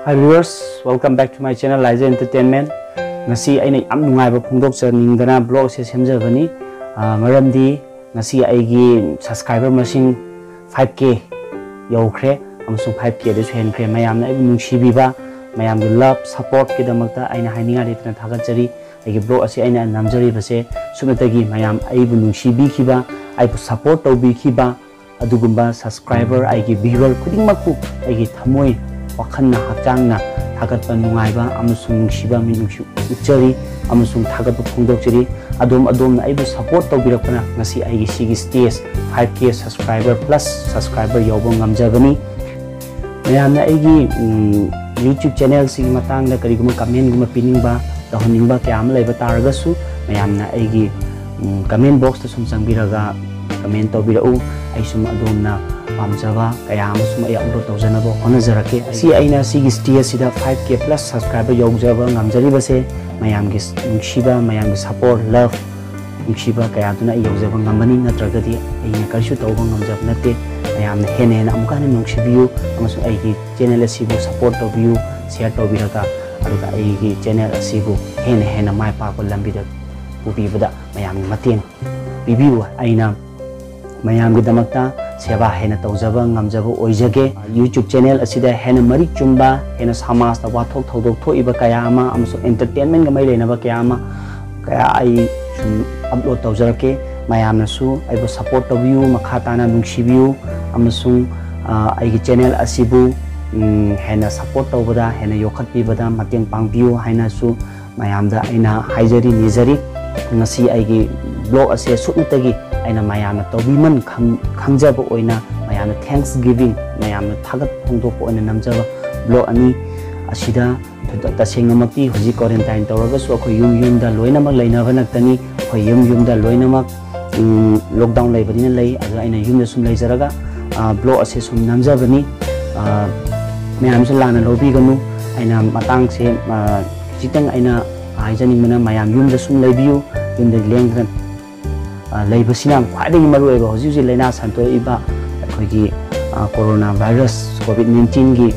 Hi viewers, welcome back to my channel Liza Entertainment. Ngasi aina yam nungaiba phongdokjaningdana blog se semjabani. Maramdi ngasi aigi subscriber masing 5k yaukhre amasung 5k de henkhre mayamna aibu nungsibiba mayamgi love support kidamakta aina haininga retna thagachari aigi blog ase aina namjari base sumatagi mayam aibu nungsibikiba aibu support tawbikiba adugumba subscriber aigi viewer khudingmakku aigi thamoi wakhanna hakchangna thagatpa nungaiba amasung nungsiba minungsi uchari amasung thagatpa phongdokchari adom aibu support tawbirakpana ngasi aigi sigi stage 5k subscriber plus subscriber yawbo ngamjabani mayamna aigi YouTube channel sigi matangda kariguma comment guma piningba dahoningba kyam laiba taragasu mayamna aigi comment box ta sum changbiraga comment tawbirau aisum adomna pamjaba kaya amasum ay upload tawjanabo honazarake si aina sigi stage sida 5k plus subscriber yawjaba ngamjari base mayamgi nungsiba mayamgi support love nungsiba kaya tuna yawjaba ngamani natragadi aina karshu tawba ngamjaba nate mayamna hena amukana nungsibiu amasum aigi channel asibu support tawbiu share tawbiraga aduga aigi channel asibu hena mai pa ko lambida pubibada mayamgi mateng bibiu aina mayamgi damakta seba hena tawjaba ngamjaba oijage YouTube channel asida hena mari chumba hena samas ta wathok thodok thoiba kaya ama amso entertainment ga mai lenaba kaya ama kaya ai sum upload tawjarake mayamna su aibo support tawiu makhatana nungsibiu amasung aigi channel asibu hena support tawbada hena yokhatpi bada mateng pangbiu haina su mayamda aina haijari nizari ngasi aigi blog ase sutagi aina mayamna tawbiman khangjaba oina mayamna thanksgiving mayamna thagat phongdokpa oina namjaba blog ani asida tasengnamakti huji quarantine tawragasu akhoi yumda loinamak lainaba naktani akhoi yumda loinamak lockdown laibadina lay aga aina yumda sum laijaraga blog ase sum namjabani mayamse lana lobiganu aina matang se jitang aina haijani mayam yumda sum laibiu yumda lengdran laibasina khwaidagi marueba hoji laina santoiba akhoi corona virus covid-19 gi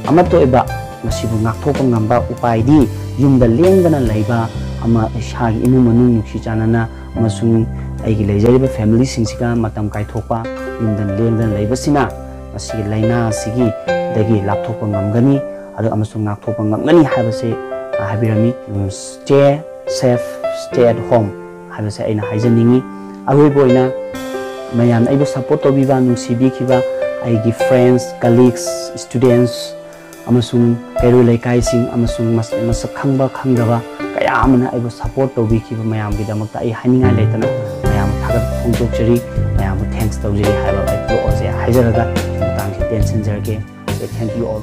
amatoiba masibu ngakthokpa ngamba upaidi yumda lengdana laiba ama ishagi imu manung nungsi chanana amasung aigi leijariba family singsiga matam kaithokpa yumda lengdana laibasina masigi laina sigi dagi lapthokpa ngamgani adu amasung ngakthokpa ngamgani habase habirami stay safe stay at home habase aina haijaningi agoiboina mayam aibu support tobiba nungsibikiba aigi friends colleagues students amasung kairu laikai sing amasung masak khangba khangdaba kaya amana aibu support tobikiba mayam gidamakta ai haninga leitana mayam thagat phongdokchari mayam thanks tawjari haiba ai pro ose haijaraga tangsi tension jarge thank you all.